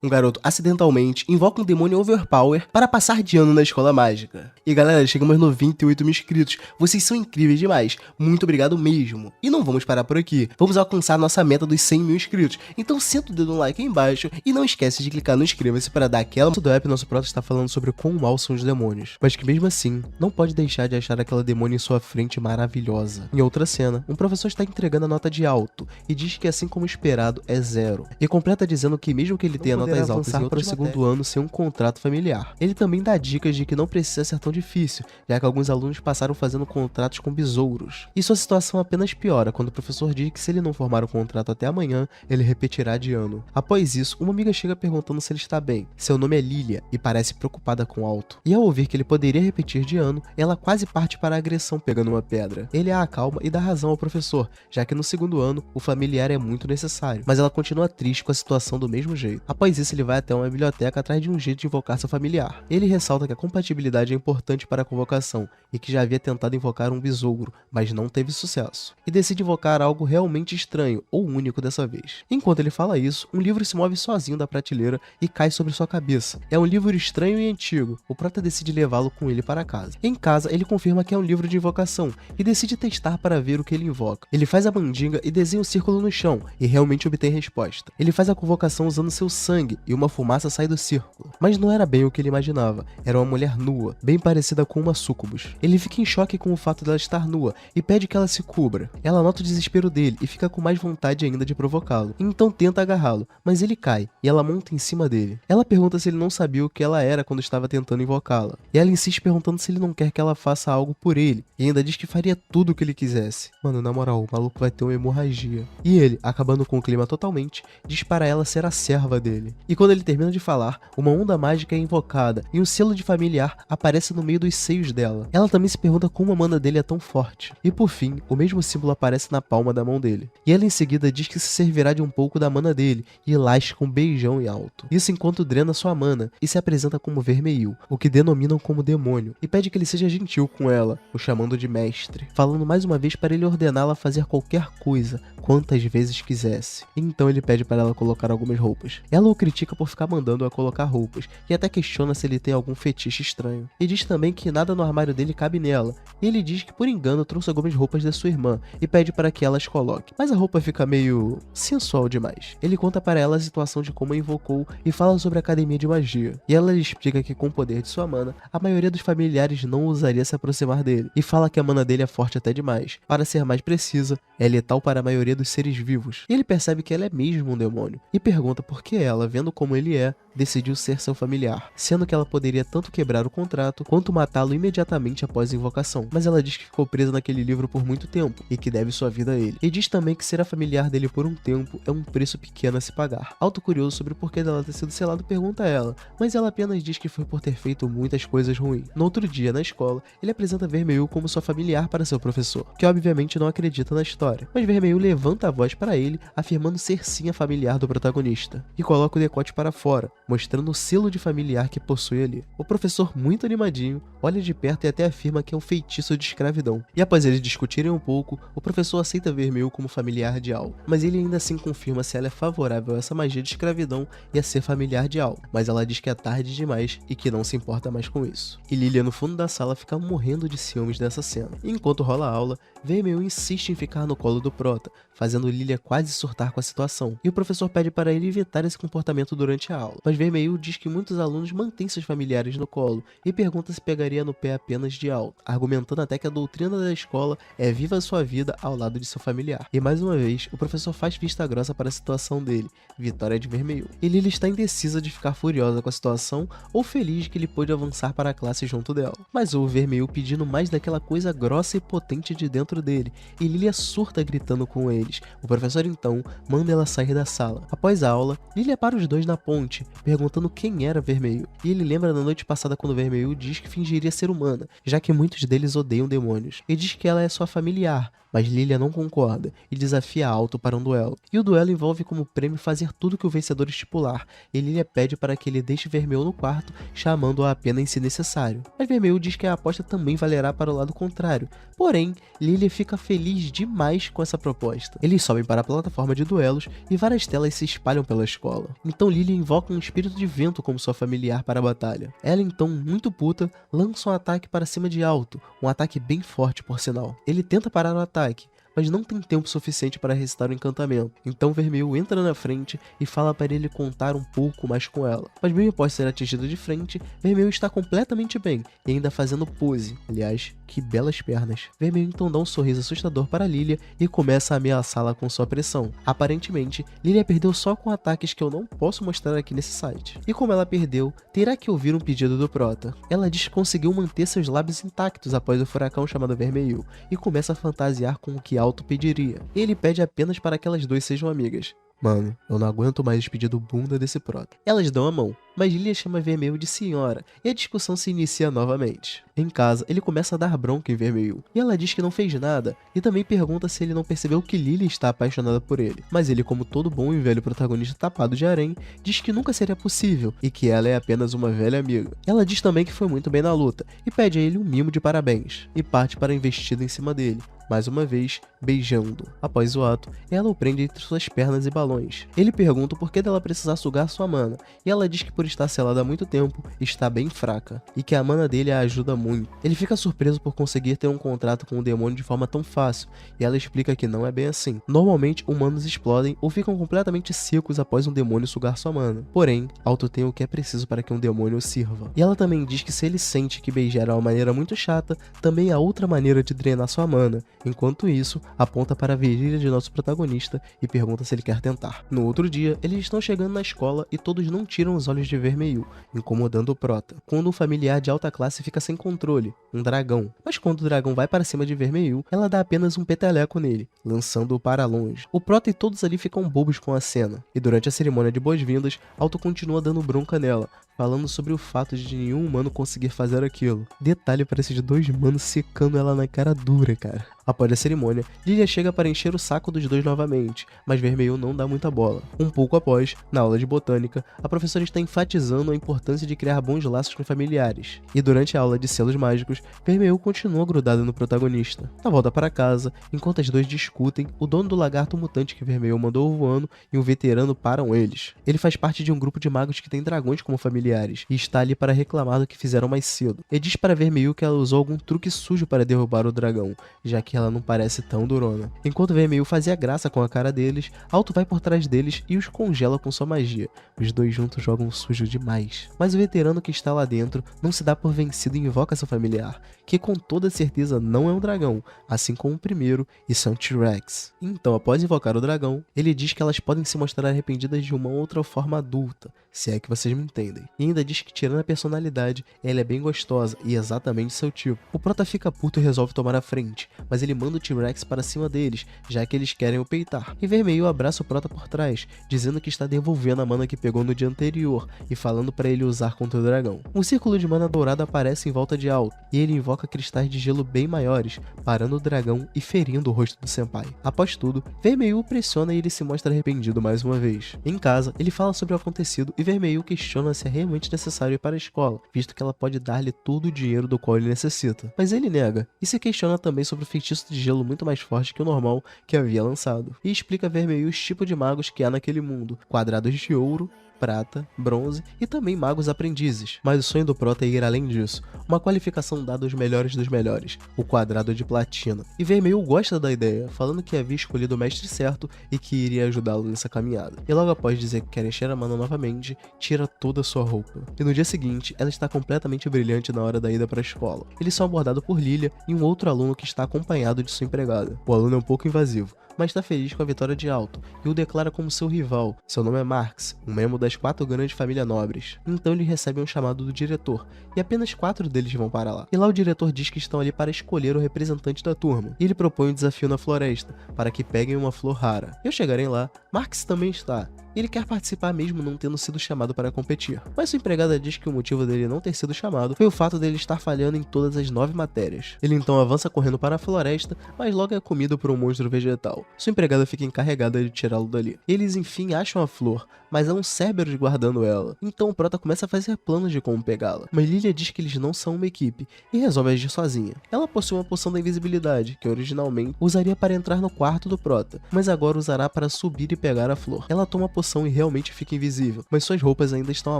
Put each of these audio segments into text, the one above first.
Um garoto acidentalmente invoca um demônio overpower para passar de ano na escola mágica. E galera, chegamos no 28 mil inscritos. Vocês são incríveis demais. Muito obrigado mesmo. E não vamos parar por aqui. Vamos alcançar a nossa meta dos 100 mil inscritos. Então senta o dedo no like aí embaixo e não esquece de clicar no inscreva-se para dar aquela... Do app, nosso prota está falando sobre quão mal são os demônios. Mas que mesmo assim, não pode deixar de achar aquela demônio em sua frente maravilhosa. Em outra cena, um professor está entregando a nota de alto e diz que assim como esperado é 0. E completa dizendo que mesmo que ele tenha notas altas para o segundo ano sem um contrato familiar. Ele também dá dicas de que não precisa ser tão difícil, já que alguns alunos passaram fazendo contratos com besouros. E sua situação apenas piora quando o professor diz que se ele não formar o contrato até amanhã, ele repetirá de ano. Após isso, uma amiga chega perguntando se ele está bem. Seu nome é Lilia e parece preocupada com o alto. E ao ouvir que ele poderia repetir de ano, ela quase parte para a agressão pegando uma pedra. Ele a acalma e dá razão ao professor, já que no segundo ano, o familiar é muito necessário. Mas ela continua triste com a situação do mesmo jeito. Após isso, ele vai até uma biblioteca atrás de um jeito de invocar seu familiar. Ele ressalta que a compatibilidade é importante para a convocação e que já havia tentado invocar um besouro, mas não teve sucesso. E decide invocar algo realmente estranho ou único dessa vez. Enquanto ele fala isso, um livro se move sozinho da prateleira e cai sobre sua cabeça. É um livro estranho e antigo. O prota decide levá-lo com ele para casa. Em casa, ele confirma que é um livro de invocação e decide testar para ver o que ele invoca. Ele faz a mandinga e desenha um círculo no chão e realmente obtém resposta. Ele faz a convocação usando seu sangue e uma fumaça sai do círculo. Mas não era bem o que ele imaginava. Era uma mulher nua, bem parecida com uma súcubus. Ele fica em choque com o fato dela estar nua e pede que ela se cubra. Ela nota o desespero dele e fica com mais vontade ainda de provocá-lo. Então tenta agarrá-lo, mas ele cai e ela monta em cima dele. Ela pergunta se ele não sabia o que ela era quando estava tentando invocá-la. E ela insiste perguntando se ele não quer que ela faça algo por ele. E ainda diz que faria tudo o que ele quisesse. Mano, na moral, o maluco vai ter uma hemorragia. E ele, acabando com o clima totalmente, diz para ela ser a serva dele. E quando ele termina de falar, uma onda mágica é invocada e um selo de familiar aparece no meio dos seios dela. Ela também se pergunta como a mana dele é tão forte. E por fim, o mesmo símbolo aparece na palma da mão dele. E ela em seguida diz que se servirá de um pouco da mana dele e lasca um beijão em alto. Isso enquanto drena sua mana e se apresenta como Vermeil, o que denominam como demônio, e pede que ele seja gentil com ela, o chamando de mestre, falando mais uma vez para ele ordená-la a fazer qualquer coisa, quantas vezes quisesse. Então ele pede para ela colocar algumas roupas. Ela o critica por ficar mandando-a colocar roupas, e até questiona se ele tem algum fetiche estranho. E diz também que nada no armário dele cabe nela, e ele diz que por engano trouxe algumas roupas da sua irmã, e pede para que ela as coloque. Mas a roupa fica meio sensual demais. Ele conta para ela a situação de como a invocou e fala sobre a academia de magia. E ela lhe explica que com o poder de sua mana, a maioria dos familiares não ousaria se aproximar dele, e fala que a mana dele é forte até demais. Para ser mais precisa, é letal para a maioria dos seres vivos. E ele percebe que ela é mesmo um demônio, e pergunta por que ela, vendo como ele é, decidiu ser seu familiar, sendo que ela poderia tanto quebrar o contrato, quanto matá-lo imediatamente após a invocação. Mas ela diz que ficou presa naquele livro por muito tempo, e que deve sua vida a ele. E diz também que ser a familiar dele por um tempo é um preço pequeno a se pagar. Auto curioso sobre o porquê dela ter sido selado pergunta a ela, mas ela apenas diz que foi por ter feito muitas coisas ruins. No outro dia, na escola, ele apresenta Vermeil como sua familiar para seu professor, que obviamente não acredita na história. Mas Vermeil levanta a voz para ele, afirmando ser sim a familiar do protagonista, e coloca o decote para fora, mostrando o selo de familiar que possui ali. O professor, muito animadinho, olha de perto e até afirma que é um feitiço de escravidão. E após eles discutirem um pouco, o professor aceita Vermeil como familiar de Al, mas ele ainda assim confirma se ela é favorável a essa magia de escravidão e a ser familiar de Al, mas ela diz que é tarde demais e que não se importa mais com isso. E Lilia no fundo da sala fica morrendo de ciúmes dessa cena. E enquanto rola a aula, Vermeil insiste em ficar no colo do prota, fazendo Lilia quase surtar com a situação. E o professor pede para ele evitar esse comportamento durante a aula. Mas Vermeil diz que muitos alunos mantêm seus familiares no colo e pergunta se pegaria no pé apenas de Al, argumentando até que a doutrina da escola é viva sua vida ao lado de seu familiar. E mais uma vez, o professor faz vista grossa para a situação dele, vitória de Vermeil. E Lilia está indecisa de ficar furiosa com a situação ou feliz que ele pôde avançar para a classe junto dela. Mas ouve Vermeil pedindo mais daquela coisa grossa e potente de dentro dele, e Lilia surta gritando com eles. O professor então manda ela sair da sala. Após a aula, Lilia para os dois na ponte, perguntando quem era Vermeil. E ele lembra da noite passada quando Vermeil diz que fingiria ser humana, já que muitos deles odeiam demônios, e diz que ela é sua familiar, mas Lilia não concorda e desafia Alto para um duelo. E o duelo envolve como prêmio fazer tudo que o vencedor estipular, e Lilia pede para que ele deixe Vermeil no quarto, chamando-o apenas se necessário. Mas Vermeil diz que a aposta também valerá para o lado contrário, porém, Lilia fica feliz demais com essa proposta. Eles sobem para a plataforma de duelos e várias telas se espalham pela escola. Então Lilia invoca um espírito de vento como sua familiar para a batalha. Ela então, muito puta, lança um ataque para cima de Alto, um ataque bem forte por sinal. Ele tenta parar o ataque, mas não tem tempo suficiente para recitar o encantamento. Então Vermeil entra na frente e fala para ele contar um pouco mais com ela. Mas mesmo após ser atingido de frente, Vermeil está completamente bem e ainda fazendo pose. Aliás, que belas pernas. Vermeil então dá um sorriso assustador para Lilia e começa a ameaçá-la com sua pressão. Aparentemente, Lilia perdeu só com ataques que eu não posso mostrar aqui nesse site. E como ela perdeu, terá que ouvir um pedido do Prota. Ela diz que conseguiu manter seus lábios intactos após o furacão chamado Vermeil e começa a fantasiar com o que Alto pediria. Ele pede apenas para que elas duas sejam amigas. Mano, eu não aguento mais pedir do bunda desse Prota. Elas dão a mão, mas Lilia chama Vermeil de senhora e a discussão se inicia novamente. Em casa, ele começa a dar bronca em Vermeil e ela diz que não fez nada e também pergunta se ele não percebeu que Lilia está apaixonada por ele. Mas ele, como todo bom e velho protagonista tapado de harém, diz que nunca seria possível e que ela é apenas uma velha amiga. Ela diz também que foi muito bem na luta e pede a ele um mimo de parabéns e parte para a investida em cima dele, mais uma vez, beijando. Após o ato, ela o prende entre suas pernas e balões. Ele pergunta o porquê dela precisar sugar sua mana, e ela diz que por estar selada há muito tempo, está bem fraca, e que a mana dele a ajuda muito. Ele fica surpreso por conseguir ter um contrato com o demônio de forma tão fácil, e ela explica que não é bem assim. Normalmente, humanos explodem ou ficam completamente secos após um demônio sugar sua mana. Porém, Alto tem o que é preciso para que um demônio o sirva. E ela também diz que se ele sente que beijar é uma maneira muito chata, também há outra maneira de drenar sua mana. Enquanto isso, aponta para a virilha de nosso protagonista e pergunta se ele quer tentar. No outro dia, eles estão chegando na escola e todos não tiram os olhos de Vermeil, incomodando o Prota. Quando um familiar de alta classe fica sem controle, um dragão. Mas quando o dragão vai para cima de Vermeil, ela dá apenas um peteleco nele, lançando-o para longe. O Prota e todos ali ficam bobos com a cena, e durante a cerimônia de boas-vindas, Alto continua dando bronca nela, falando sobre o fato de nenhum humano conseguir fazer aquilo. Detalhe para esses dois manos secando ela na cara dura, cara. Após a cerimônia, Lilia chega para encher o saco dos dois novamente, mas Vermeil não dá muita bola. Um pouco após, na aula de botânica, a professora está enfatizando a importância de criar bons laços com familiares. E durante a aula de selos mágicos, Vermeil continua grudado no protagonista. Na volta para casa, enquanto as duas discutem, o dono do lagarto mutante que Vermeil mandou voando e um veterano param eles. Ele faz parte de um grupo de magos que tem dragões como familiares e está ali para reclamar do que fizeram mais cedo. E diz para Vermeil que ela usou algum truque sujo para derrubar o dragão, já que ela não parece tão durona. Enquanto Vermeil fazia graça com a cara deles, Alto vai por trás deles e os congela com sua magia. Os dois juntos jogam sujo demais. Mas o veterano que está lá dentro não se dá por vencido e invoca seu familiar, que com toda certeza não é um dragão, assim como o primeiro, e são T-Rex. Então, após invocar o dragão, ele diz que elas podem se mostrar arrependidas de uma outra forma adulta, se é que vocês me entendem. E ainda diz que, tirando a personalidade, ela é bem gostosa e exatamente seu tipo. O Prota fica puto e resolve tomar a frente, mas ele manda o T-Rex para cima deles, já que eles querem o peitar. E Vermeil abraça o Prota por trás, dizendo que está devolvendo a mana que pegou no dia anterior e falando para ele usar contra o dragão. Um círculo de mana dourada aparece em volta de Alto, e ele invoca cristais de gelo bem maiores, parando o dragão e ferindo o rosto do senpai. Após tudo, Vermeil o pressiona e ele se mostra arrependido mais uma vez. Em casa, ele fala sobre o acontecido e Vermeil questiona se é realmente necessário ir para a escola, visto que ela pode dar-lhe todo o dinheiro do qual ele necessita. Mas ele nega, e se questiona também sobre o feitiço de gelo muito mais forte que o normal que havia lançado. E explica a Vermeil os tipos de magos que há naquele mundo, quadrados de ouro, prata, bronze e também magos aprendizes. Mas o sonho do Prota é ir além disso, uma qualificação dada aos melhores dos melhores, o quadrado de platina. E Vermeil gosta da ideia, falando que havia escolhido o mestre certo e que iria ajudá-lo nessa caminhada. E logo após dizer que quer encher a mana novamente, tira toda a sua roupa. E no dia seguinte, ela está completamente brilhante na hora da ida para a escola. Eles são abordados por Lilia e um outro aluno que está acompanhado de sua empregada. O aluno é um pouco invasivo, mas está feliz com a vitória de Alto e o declara como seu rival. Seu nome é Marx, um membro das 4 grandes famílias nobres. Então ele recebe um chamado do diretor, e apenas 4 deles vão para lá. E lá o diretor diz que estão ali para escolher o representante da turma, e ele propõe um desafio na floresta, para que peguem uma flor rara. E ao chegarem lá, Marx também está, e ele quer participar mesmo não tendo sido chamado para competir. Mas sua empregada diz que o motivo dele não ter sido chamado foi o fato dele estar falhando em todas as 9 matérias. Ele então avança correndo para a floresta, mas logo é comido por um monstro vegetal. Sua empregada fica encarregada de tirá-lo dali. Eles enfim acham a flor, mas há um Cerberus guardando ela. Então o Prota começa a fazer planos de como pegá-la. Mas Lilia diz que eles não são uma equipe e resolve agir sozinha. Ela possui uma poção da invisibilidade, que originalmente usaria para entrar no quarto do Prota, mas agora usará para subir e pegar a flor. Ela toma a poção e realmente fica invisível, mas suas roupas ainda estão à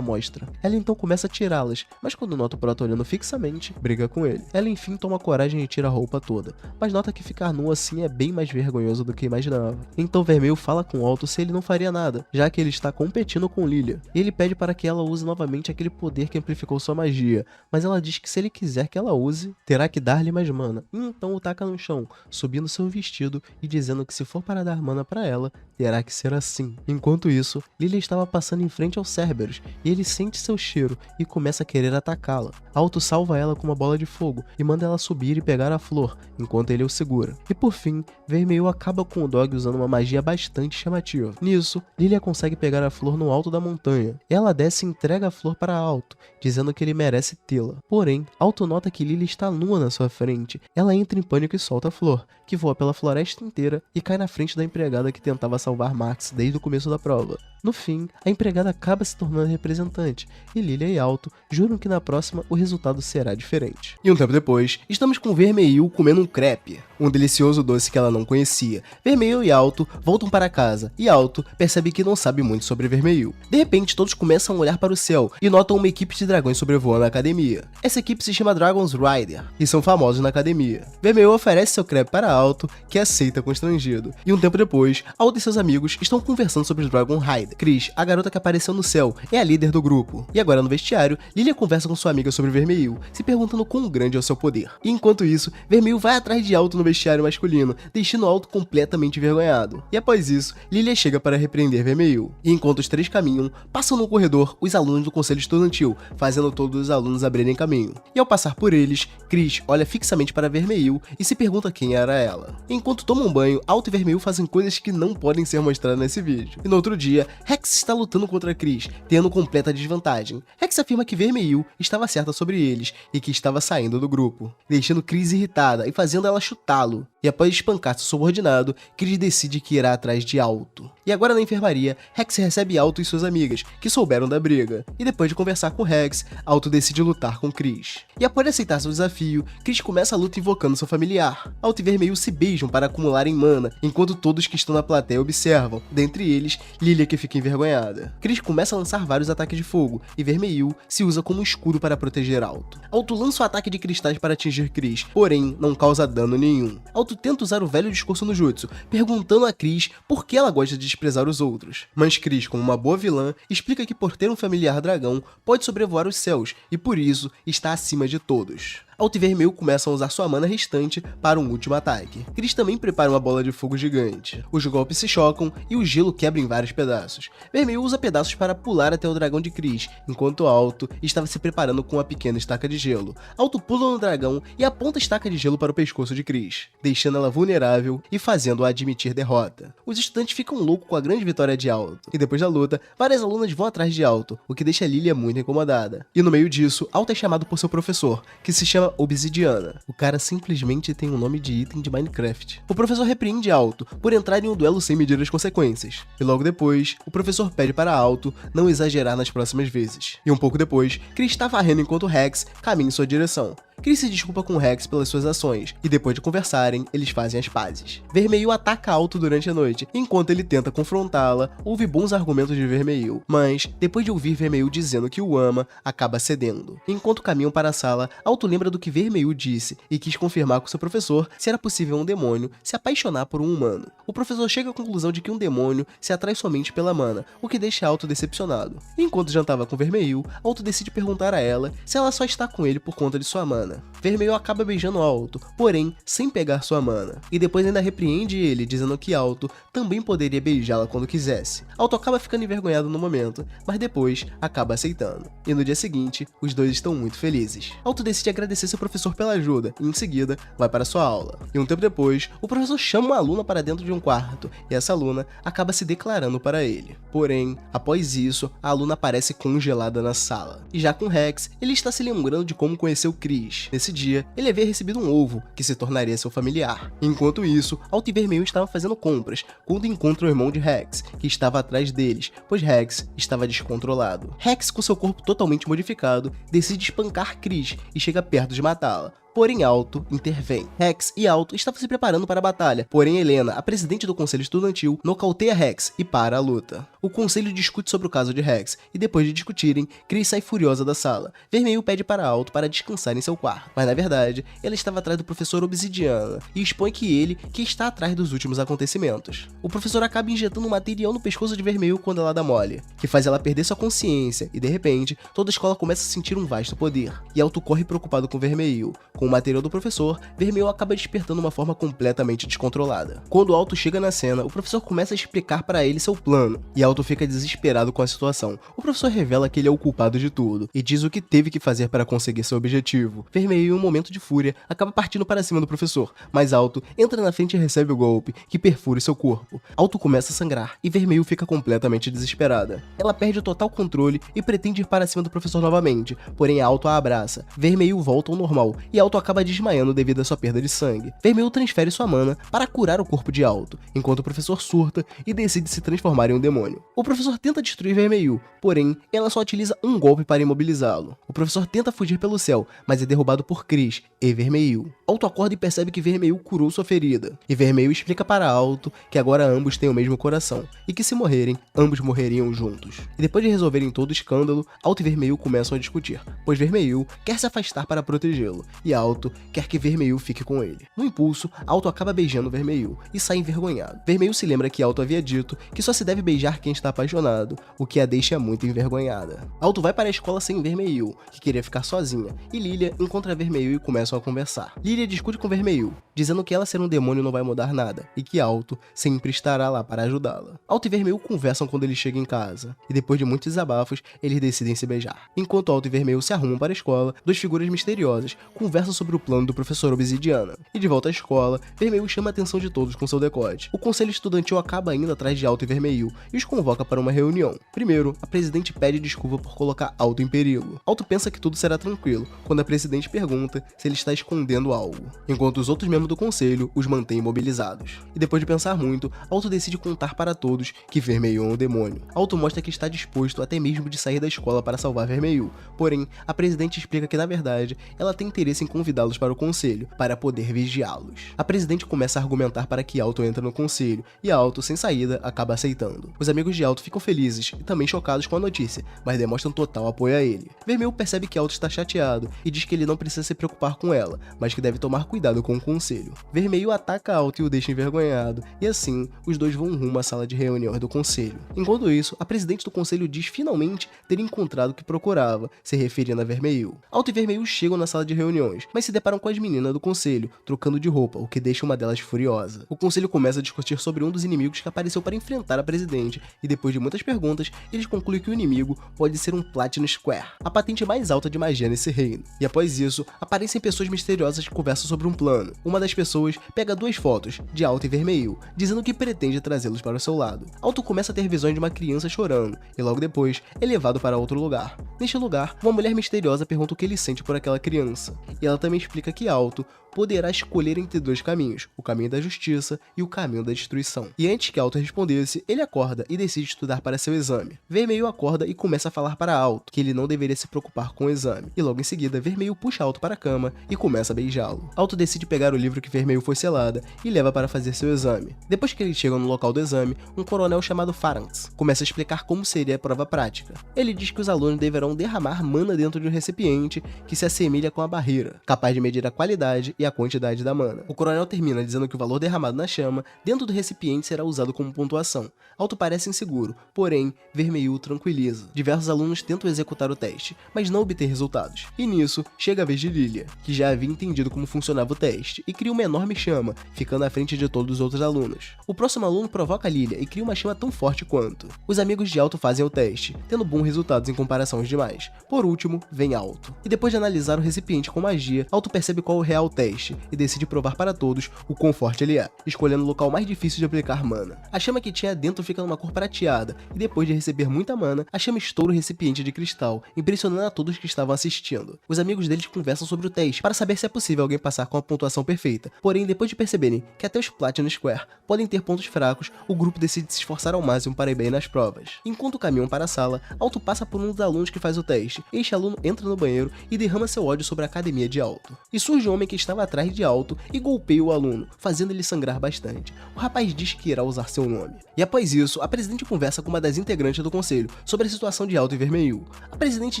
mostra. Ela então começa a tirá-las, mas quando nota o Prota olhando fixamente, briga com ele. Ela enfim toma coragem e tira a roupa toda, mas nota que ficar nu assim é bem mais vergonhoso do que imaginava. Então Vermelho fala com Alto se ele não faria nada, já que ele está competindo com Lilia. E ele pede para que ela use novamente aquele poder que amplificou sua magia, mas ela diz que se ele quiser que ela use, terá que dar-lhe mais mana. E então o taca no chão, subindo seu vestido e dizendo que se for para dar mana para ela, terá que ser assim. Enquanto isso, Lilia estava passando em frente ao Cerberus e ele sente seu cheiro e começa a querer atacá-la. Alto salva ela com uma bola de fogo e manda ela subir e pegar a flor, enquanto ele o segura. E por fim, Vermelho acaba com o Dog usando uma magia bastante chamativa. Nisso, Lilia consegue pegar a flor no alto da montanha. Ela desce e entrega a flor para Alto, dizendo que ele merece tê-la. Porém, Alto nota que Lilia está nua na sua frente. Ela entra em pânico e solta a flor, que voa pela floresta inteira e cai na frente da empregada que tentava salvar Max desde o começo da prova. No fim, a empregada acaba se tornando representante, e Lilia e Alto juram que na próxima o resultado será diferente. E um tempo depois, estamos com Vermelho comendo um crepe, um delicioso doce que ela não conhecia. Vermelho e Alto voltam para casa, e Alto percebe que não sabe muito sobre Vermelho. De repente, todos começam a olhar para o céu e notam uma equipe de dragões sobrevoando a academia. Essa equipe se chama Dragon's Rider, e são famosos na academia. Vermelho oferece seu crepe para Alto, que aceita constrangido. E um tempo depois, Alto e seus amigos estão conversando sobre os Dragon Rider. Chris, a garota que apareceu no céu, é a líder do grupo. E agora no vestiário, Lilia conversa com sua amiga sobre Vermelho, se perguntando quão grande é o seu poder. E enquanto isso, Vermelho vai atrás de Alto no vestiário masculino, deixando Alto completamente envergonhado. E após isso, Lilia chega para repreender Vermelho. E enquanto os três caminham, passam no corredor os alunos do conselho estudantil, fazendo todos os alunos abrirem caminho. E ao passar por eles, Chris olha fixamente para Vermelho e se pergunta quem era ela. Enquanto tomam um banho, Alto e Vermelho fazem coisas que não podem ser mostradas nesse vídeo. E no outro dia, Rex está lutando contra Chris, tendo completa desvantagem. Rex afirma que Vermelho estava certa sobre eles e que estava saindo do grupo, deixando Chris irritada e fazendo ela chutá-lo. E após espancar seu subordinado, Chris decide que irá atrás de Alto. E agora na enfermaria, Rex recebe Alto e suas amigas, que souberam da briga. E depois de conversar com Rex, Alto decide lutar com Chris. E após aceitar seu desafio, Chris começa a luta invocando seu familiar. Alto e Vermelho se beijam para acumularem mana, enquanto todos que estão na plateia observam, dentre eles, Lilia que fica envergonhada. Chris começa a lançar vários ataques de fogo, e Vermelho se usa como um escudo para proteger Alto. Alto lança o ataque de cristais para atingir Chris, porém não causa dano nenhum. Alto tenta usar o velho discurso no jutsu, perguntando a Chris por que ela gosta de desprezar os outros. Mas Chris, como uma boa vilã, explica que por ter um familiar dragão, pode sobrevoar os céus, e por isso está acima de todos. Alto e Vermelho começam a usar sua mana restante para um último ataque. Chris também prepara uma bola de fogo gigante. Os golpes se chocam e o gelo quebra em vários pedaços. Vermelho usa pedaços para pular até o dragão de Chris, enquanto Alto estava se preparando com uma pequena estaca de gelo. Alto pula no dragão e aponta a estaca de gelo para o pescoço de Chris, deixando ela vulnerável e fazendo-a admitir derrota. Os estudantes ficam loucos com a grande vitória de Alto, e depois da luta, várias alunas vão atrás de Alto, o que deixa Lilia muito incomodada. E no meio disso, Alto é chamado por seu professor, que se chama Obsidiana. O cara simplesmente tem um nome de item de Minecraft. O professor repreende Alto por entrar em um duelo sem medir as consequências. E logo depois, o professor pede para Alto não exagerar nas próximas vezes. E um pouco depois, Chris está varrendo enquanto Rex caminha em sua direção. Chris se desculpa com Rex pelas suas ações, e depois de conversarem, eles fazem as pazes. Vermelho ataca Alto durante a noite, enquanto ele tenta confrontá-la, ouve bons argumentos de Vermelho, mas, depois de ouvir Vermelho dizendo que o ama, acaba cedendo. Enquanto caminham para a sala, Alto lembra do que Vermelho disse, e quis confirmar com seu professor se era possível um demônio se apaixonar por um humano. O professor chega à conclusão de que um demônio se atrai somente pela mana, o que deixa Alto decepcionado. Enquanto jantava com Vermelho, Alto decide perguntar a ela se ela só está com ele por conta de sua mana. mana. Vermelho acaba beijando Alto, porém sem pegar sua mana, e depois ainda repreende ele, dizendo que Alto também poderia beijá-la quando quisesse. Alto acaba ficando envergonhado no momento, mas depois acaba aceitando. E no dia seguinte, os dois estão muito felizes. Alto decide agradecer seu professor pela ajuda, e em seguida vai para sua aula. E um tempo depois, o professor chama uma aluna para dentro de um quarto, e essa aluna acaba se declarando para ele. Porém, após isso, a aluna aparece congelada na sala. E já com Rex, ele está se lembrando de como conheceu Chris. Nesse dia, ele havia recebido um ovo, que se tornaria seu familiar. Enquanto isso, Alto e Vermelho estavam fazendo compras, quando encontram o irmão de Rex, que estava atrás deles, pois Rex estava descontrolado. Rex, com seu corpo totalmente modificado, decide espancar Chris e chega perto de matá-la. Porém, Alto intervém. Rex e Alto estavam se preparando para a batalha, porém Helena, a presidente do conselho estudantil, nocauteia Rex e para a luta. O conselho discute sobre o caso de Rex, e depois de discutirem, Chris sai furiosa da sala. Vermelho pede para Alto para descansar em seu quarto, mas na verdade, ela estava atrás do professor Obsidiana, e expõe que ele que está atrás dos últimos acontecimentos. O professor acaba injetando um material no pescoço de Vermelho quando ela dá mole, que faz ela perder sua consciência, e de repente, toda a escola começa a sentir um vasto poder, e Alto corre preocupado com Vermelho. Com o material do professor, Vermelho acaba despertando uma forma completamente descontrolada. Quando Alto chega na cena, o professor começa a explicar para ele seu plano, e Alto fica desesperado com a situação. O professor revela que ele é o culpado de tudo, e diz o que teve que fazer para conseguir seu objetivo. Vermelho, em um momento de fúria, acaba partindo para cima do professor, mas Alto entra na frente e recebe o golpe, que perfura seu corpo. Alto começa a sangrar, e Vermelho fica completamente desesperada. Ela perde o total controle e pretende ir para cima do professor novamente, porém Alto a abraça. Vermelho volta ao normal, e Alto acaba desmaiando devido à sua perda de sangue. Vermelho transfere sua mana para curar o corpo de Alto, enquanto o professor surta e decide se transformar em um demônio. O professor tenta destruir Vermelho, porém, ela só utiliza um golpe para imobilizá-lo. O professor tenta fugir pelo céu, mas é derrubado por Chris e Vermelho. Alto acorda e percebe que Vermelho curou sua ferida, e Vermelho explica para Alto que agora ambos têm o mesmo coração, e que se morrerem, ambos morreriam juntos. E depois de resolverem todo o escândalo, Alto e Vermelho começam a discutir, pois Vermelho quer se afastar para protegê-lo, e Alto quer que Vermelho fique com ele. No impulso, Alto acaba beijando Vermelho e sai envergonhado. Vermelho se lembra que Alto havia dito que só se deve beijar quem está apaixonado, o que a deixa muito envergonhada. Alto vai para a escola sem Vermelho, que queria ficar sozinha, e Lilia encontra Vermelho e começam a conversar. Lilia discute com Vermelho, dizendo que ela ser um demônio não vai mudar nada, e que Alto sempre estará lá para ajudá-la. Alto e Vermelho conversam quando ele chega em casa, e depois de muitos desabafos, eles decidem se beijar. Enquanto Alto e Vermelho se arrumam para a escola, duas figuras misteriosas conversam sobre o plano do professor Obsidiana. E de volta à escola, Vermelho chama a atenção de todos com seu decote. O conselho estudantil acaba indo atrás de Alto e Vermelho e os convoca para uma reunião. Primeiro, a presidente pede desculpa por colocar Alto em perigo. Alto pensa que tudo será tranquilo, quando a presidente pergunta se ele está escondendo algo, enquanto os outros membros do conselho os mantêm imobilizados. E depois de pensar muito, Alto decide contar para todos que Vermelho é um demônio. Alto mostra que está disposto até mesmo de sair da escola para salvar Vermelho, porém, a presidente explica que na verdade, ela tem interesse em convidá-los para o conselho, para poder vigiá-los. A presidente começa a argumentar para que Alto entre no conselho, e Alto, sem saída, acaba aceitando. Os amigos de Alto ficam felizes e também chocados com a notícia, mas demonstram total apoio a ele. Vermelho percebe que Alto está chateado e diz que ele não precisa se preocupar com ela, mas que deve tomar cuidado com o conselho. Vermelho ataca Alto e o deixa envergonhado, e assim, os dois vão rumo à sala de reuniões do conselho. Enquanto isso, a presidente do conselho diz finalmente ter encontrado o que procurava, se referindo a Vermelho. Alto e Vermelho chegam na sala de reuniões, mas se deparam com as meninas do conselho, trocando de roupa, o que deixa uma delas furiosa. O conselho começa a discutir sobre um dos inimigos que apareceu para enfrentar a presidente, e depois de muitas perguntas, eles concluem que o inimigo pode ser um Platinum Square, a patente mais alta de magia nesse reino. E após isso, aparecem pessoas misteriosas que conversam sobre um plano. Uma das pessoas pega duas fotos, de Alto e Vermelho, dizendo que pretende trazê-los para o seu lado. Alto começa a ter visões de uma criança chorando, e logo depois é levado para outro lugar. Neste lugar, uma mulher misteriosa pergunta o que ele sente por aquela criança, e ela também explica que Alto poderá escolher entre dois caminhos, o caminho da justiça e o caminho da destruição. E antes que Alto respondesse, ele acorda e decide estudar para seu exame. Vermelho acorda e começa a falar para Alto que ele não deveria se preocupar com o exame, e logo em seguida Vermelho puxa Alto para a cama e começa a beijá-lo. Alto decide pegar o livro que Vermelho foi selada e leva para fazer seu exame. Depois que eles chegam no local do exame, um coronel chamado Faranx começa a explicar como seria a prova prática. Ele diz que os alunos deverão irão derramar mana dentro de um recipiente que se assemelha com a barreira, capaz de medir a qualidade e a quantidade da mana. O coronel termina dizendo que o valor derramado na chama dentro do recipiente será usado como pontuação. Alto parece inseguro, porém, Vermelho o tranquiliza. Diversos alunos tentam executar o teste, mas não obter resultados. E nisso, chega a vez de Lilia, que já havia entendido como funcionava o teste, e cria uma enorme chama, ficando à frente de todos os outros alunos. O próximo aluno provoca Lilia e cria uma chama tão forte quanto. Os amigos de Alto fazem o teste, tendo bons resultados em comparação aos demais. Por último, vem Alto. E depois de analisar o recipiente com magia, Alto percebe qual é o real teste, e decide provar para todos o quão forte ele é, escolhendo o local mais difícil de aplicar mana. A chama que tinha dentro fica numa cor prateada, e depois de receber muita mana, a chama estoura o recipiente de cristal, impressionando a todos que estavam assistindo. Os amigos deles conversam sobre o teste, para saber se é possível alguém passar com a pontuação perfeita. Porém, depois de perceberem que até os Platinum Square podem ter pontos fracos, o grupo decide se esforçar ao máximo para ir bem nas provas. Enquanto caminham para a sala, Alto passa por um dos alunos que faz o teste. Este aluno entra no banheiro e derrama seu ódio sobre a academia de Alto. E surge um homem que estava atrás de Alto e golpeia o aluno, fazendo ele sangrar bastante. O rapaz diz que irá usar seu nome. E após isso, a presidente conversa com uma das integrantes do conselho sobre a situação de Alto e Vermelho. A presidente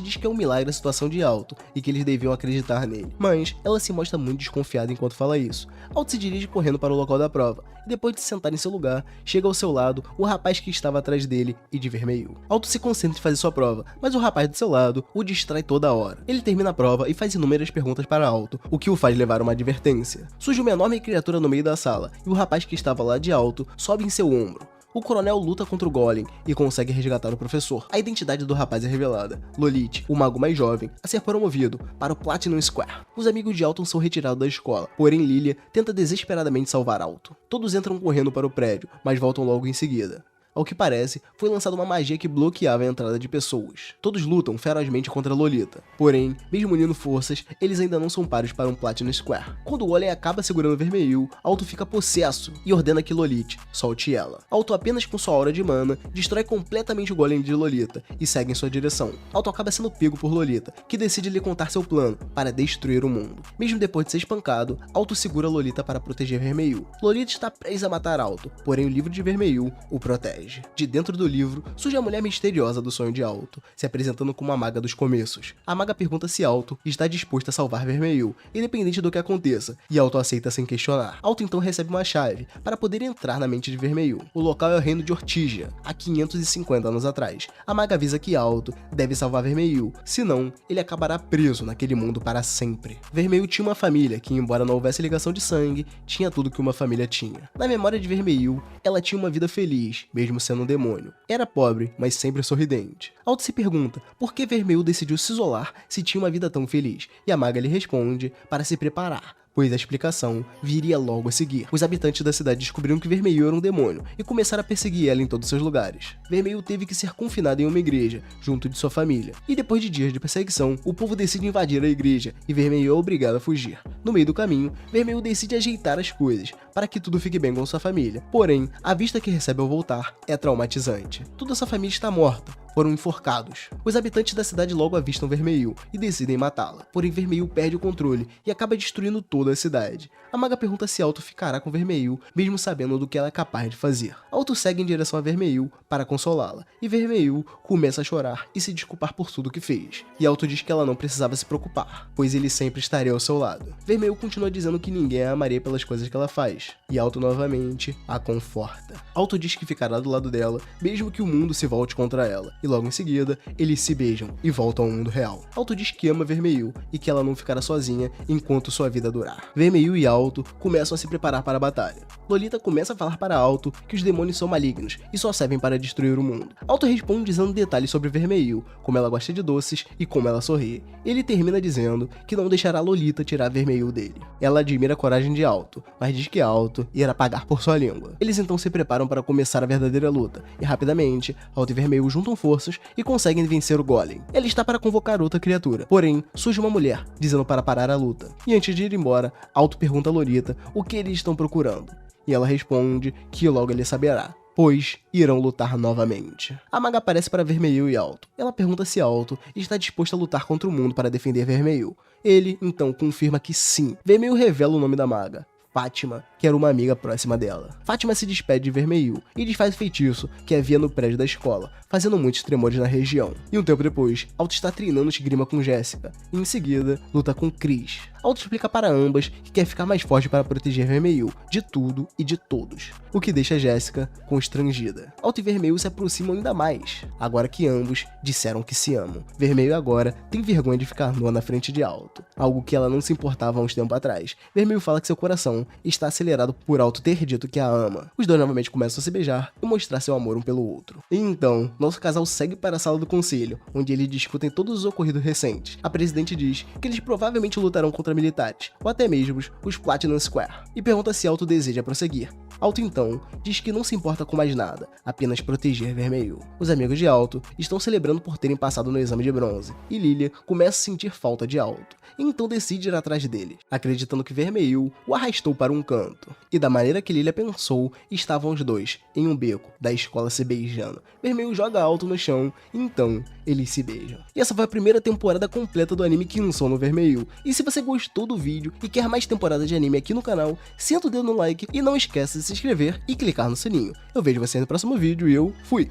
diz que é um milagre a situação de Alto e que eles deviam acreditar nele, mas ela se mostra muito desconfiada enquanto fala isso. Alto se dirige correndo para o local da prova e depois de se sentar em seu lugar, chega ao seu lado o rapaz que estava atrás dele e de Vermelho. Alto se concentra em fazer sua prova, mas o rapaz do seu lado o distrai toda hora. Ele termina a prova e faz inúmeras perguntas para Alto, o que o faz levar uma advertência. Surge uma enorme criatura no meio da sala e o rapaz que estava lá de Alto sobe em seu ombro. O coronel luta contra o Golem e consegue resgatar o professor. A identidade do rapaz é revelada. Lolith, o mago mais jovem, a ser promovido para o Platinum Square. Os amigos de Alton são retirados da escola, porém Lilia tenta desesperadamente salvar Alto. Todos entram correndo para o prédio, mas voltam logo em seguida. Ao que parece, foi lançada uma magia que bloqueava a entrada de pessoas. Todos lutam ferozmente contra Lolita. Porém, mesmo unindo forças, eles ainda não são pares para um Platinum Square. Quando o Golem acaba segurando Vermelho, Alto fica possesso e ordena que Lolith solte ela. Alto, apenas com sua aura de mana, destrói completamente o Golem de Lolita e segue em sua direção. Alto acaba sendo pego por Lolita, que decide lhe contar seu plano para destruir o mundo. Mesmo depois de ser espancado, Alto segura Lolita para proteger Vermelho. Lolita está presa a matar Alto, porém o livro de Vermelho o protege. De dentro do livro, surge a mulher misteriosa do sonho de Alto, se apresentando como a maga dos começos. A maga pergunta se Alto está disposto a salvar Vermelho, independente do que aconteça, e Alto aceita sem questionar. Alto então recebe uma chave para poder entrar na mente de Vermelho. O local é o reino de Ortigia, há 550 anos atrás. A maga avisa que Alto deve salvar Vermelho, senão ele acabará preso naquele mundo para sempre. Vermelho tinha uma família que, embora não houvesse ligação de sangue, tinha tudo que uma família tinha. Na memória de Vermelho, ela tinha uma vida feliz, mesmo sendo um demônio. Era pobre, mas sempre sorridente. Alto se pergunta por que Vermelho decidiu se isolar se tinha uma vida tão feliz, e a maga lhe responde para se preparar, pois a explicação viria logo a seguir. Os habitantes da cidade descobriram que Vermelho era um demônio e começaram a perseguir ela em todos seus lugares. Vermelho teve que ser confinado em uma igreja, junto de sua família. E depois de dias de perseguição, o povo decide invadir a igreja e Vermelho é obrigado a fugir. No meio do caminho, Vermelho decide ajeitar as coisas, para que tudo fique bem com sua família. Porém, a vista que recebe ao voltar é traumatizante. Toda sua família está morta, foram enforcados. Os habitantes da cidade logo avistam Vermelho e decidem matá-la. Porém, Vermelho perde o controle e acaba destruindo toda a cidade. A maga pergunta se Alto ficará com Vermelho, mesmo sabendo do que ela é capaz de fazer. Alto segue em direção a Vermelho para consolá-la, e Vermelho começa a chorar e se desculpar por tudo que fez. E Alto diz que ela não precisava se preocupar, pois ele sempre estaria ao seu lado. Vermelho continua dizendo que ninguém a amaria pelas coisas que ela faz, e Alto novamente a conforta. Alto diz que ficará do lado dela, mesmo que o mundo se volte contra ela, e logo em seguida, eles se beijam e voltam ao mundo real. Alto diz que ama Vermelho e que ela não ficará sozinha enquanto sua vida durar. Vermelho e Alto começam a se preparar para a batalha. Lolita começa a falar para Alto que os demônios são malignos e só servem para destruir o mundo. Alto responde dizendo detalhes sobre Vermelho, como ela gosta de doces e como ela sorri. Ele termina dizendo que não deixará Lolita tirar Vermelho dele. Ela admira a coragem de Alto, mas diz que Alto irá pagar por sua língua. Eles então se preparam para começar a verdadeira luta, e rapidamente, Alto e Vermelho juntam forças e conseguem vencer o Golem. Ele está para convocar outra criatura, porém, surge uma mulher, dizendo para parar a luta. E antes de ir embora, Alto pergunta a Lolita o que eles estão procurando. E ela responde que logo ele saberá, pois irão lutar novamente. A maga aparece para Vermelho e Alto. Ela pergunta se Alto está disposto a lutar contra o mundo para defender Vermelho. Ele, então, confirma que sim. Vermelho revela o nome da maga, Fátima, que era uma amiga próxima dela. Fátima se despede de Vermelho e desfaz o feitiço que havia no prédio da escola, fazendo muitos tremores na região. E um tempo depois, Alto está treinando esgrima com Jéssica, e em seguida, luta com Chris. Alto explica para ambas que quer ficar mais forte para proteger Vermelho de tudo e de todos, o que deixa Jéssica constrangida. Alto e Vermelho se aproximam ainda mais, agora que ambos disseram que se amam. Vermelho agora tem vergonha de ficar nua na frente de Alto, algo que ela não se importava há uns tempos atrás. Vermelho fala que seu coração está acelerado por Alto ter dito que a ama. Os dois novamente começam a se beijar e mostrar seu amor um pelo outro. E então, nosso casal segue para a sala do conselho, onde eles discutem todos os ocorridos recentes. A presidente diz que eles provavelmente lutarão contra militares, ou até mesmo os Platinum Square, e pergunta se Alto deseja prosseguir. Alto então diz que não se importa com mais nada, apenas proteger Vermelho. Os amigos de Alto estão celebrando por terem passado no exame de bronze, e Lilia começa a sentir falta de Alto, e então decide ir atrás dele, acreditando que Vermelho o arrastou para um canto. E da maneira que Lilia pensou, estavam os dois em um beco da escola se beijando. Vermelho joga Alto no chão, e então eles se beijam. E essa foi a primeira temporada completa do anime Kinsou no Vermelho. E se você gostou do vídeo e quer mais temporadas de anime aqui no canal, senta o dedo no like e não esqueça de se inscrever e clicar no sininho. Eu vejo você no próximo vídeo e eu fui!